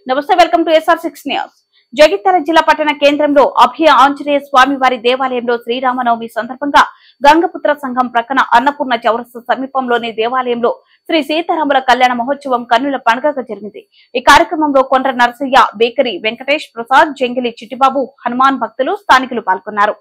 నమస్తే, welcome to SR6 news. Jagtial జిల్లా పట్టణ కేంద్రంలో అభయ ఆంజనేయ స్వామి వారి దేవాలయంలో శ్రీరామనవమి సందర్భంగా గంగపుత్ర సంఘం ప్రక్కన అన్నపూర్ణ చౌరస్తా సమీపంలోని దేవాలయంలో శ్రీ సీతారాముల కళ్యాణ మహోత్సవం కన్నుల పండుగగా జరిగింది. ఈ కార్యక్రమంలో కొండ్ర నరసయ్య, బేకరీ వెంకటేష్ ప్రసాద్, జంగిలి చిట్టిబాబు, హనుమాన్ భక్తులు, స్థానికులు పాల్గొన్నారు.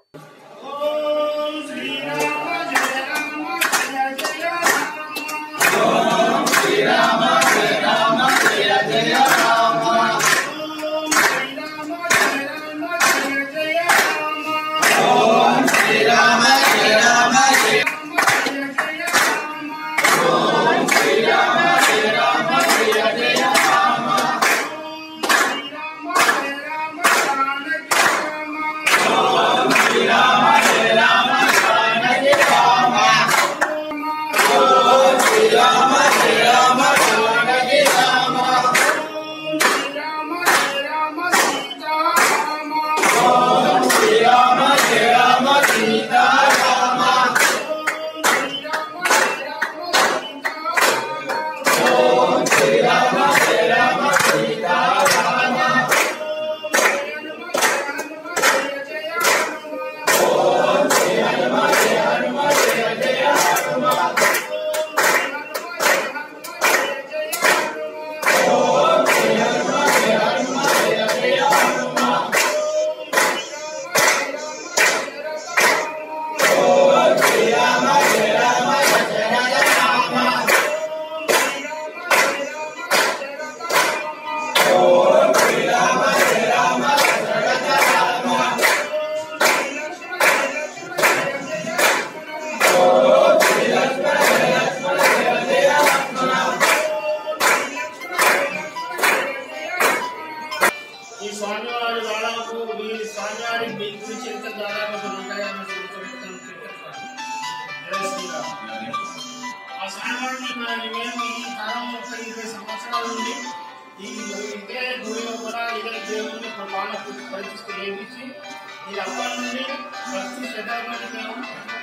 ఈ స్వామివారి దాదాపు ఈ స్వామివారి చరిత్ర దాదాపు 150 ఆ స్వామివారిని మేము ఈ తరం 30 సంవత్సరాల నుండి ఇదే గుడి లోపల ఇదే దేవుడిని ప్రతిష్ఠ చేయించి ఈ అప్పటి నుండి భక్తి శ్రద్ధాన్ని మేము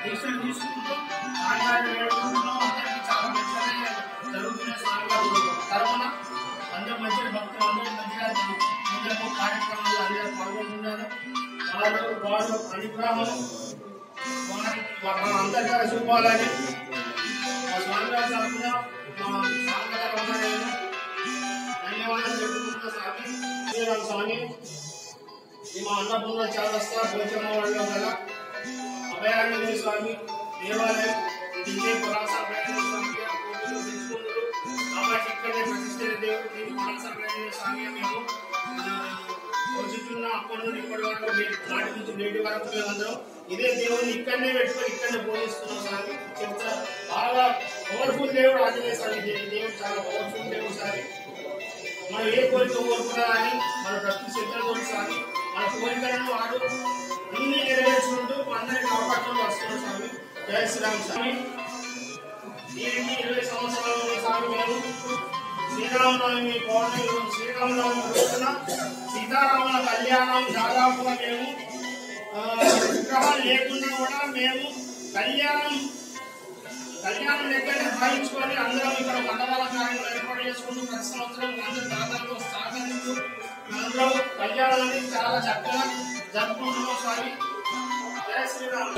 దీక్షలు తీసుకుంటూ స్వామివారిని వేడుకుంటున్నాం. అందరికీ చాలా మంచిగా జరుగుతున్న స్వామివారి తరఫున అందరూ మంచి భక్తులు అందరూ మంచిగా కార్యక్రమాలు అందరూ పాల్గొంటున్నారు. వారు అనుగ్రహం అందరికీ చూపాలని మా స్వామివారి తరఫున మా స్వామి ధన్యవాదాలు చెప్పుకుంటున్న స్వామి స్వామి మా అన్నపూర్ణ చౌరస్తా పోచమ్మ వాళ్ళలో గల అభయాంజనేయ స్వామి దేవాలయం ఇదే పురాణ స్వామి కాబట్టి ఇక్కడే ప్రతిష్ఠిత దేవుడు పురాణ స్వామి మేము పోషిస్తున్న అప్పటి నుండి ఇప్పటి వరకు నాటి నుంచి నేటి వరకు మేమందరం ఇదే దేవుడిని ఇక్కడనే పెట్టుకొని ఇక్కడనే పోషిస్తున్నాం. స్వామి చెప్తా బాగా పవర్ఫుల్ దేవుడు ఆంజనేయ స్వామి. దేవుడు చాలా పవర్ఫుల్ దేవుడు స్వామి. మనం ఏ కోరిక కోరుకున్నా కానీ మన భక్తి శ్రద్ధతో స్వామి మన కోరికలను వాడు అన్ని నెరవేర్చుకుంటూ అందరినీ కాపాడుతూ వస్తున్నాం స్వామి. జయ శ్రీరామ్ స్వామి. దీనికి 20 సంవత్సరాల స్వామి మేము శ్రీరామనవమి పౌర్ణమి శ్రీరామనవమి రోజున సీతారాముల కళ్యాణం దాదాపుగా మేము విగ్రహాలు లేకుండా కూడా మేము కళ్యాణం దగ్గర భావించుకొని అందరం ఇక్కడ మండపాల కార్యక్రమం ఏర్పాటు చేసుకుంటూ ప్రతి సంవత్సరం అందరూ దాదాపు సహకరిస్తూ అందరూ కళ్యాణాన్ని చాలా చక్కగా జరుపుకుంటున్నాం స్వామి. జయ శ్రీరామ్.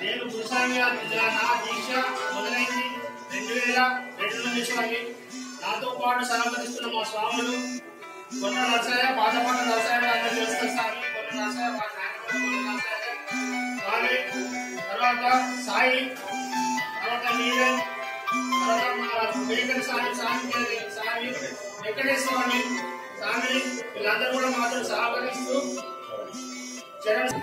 నేను గురుస్వామి నా దీక్ష మొదలైంది 2002 నుండి స్వామి. నాతో పాటు సహకరిస్తున్న మా స్వాములు కొండ నరసయ్య, పాతపాట నరసయ్య గారిని చేస్తారు స్వామి. కొండ నరసయ్య స్వామి, తర్వాత సాయి, తర్వాత మీరే, తర్వాత మా బేకరీ స్వామి, స్వామి వెంకటేశ్వర స్వామి స్వామి వీళ్ళందరూ కూడా మాత్రం సహకరిస్తూ చరణ్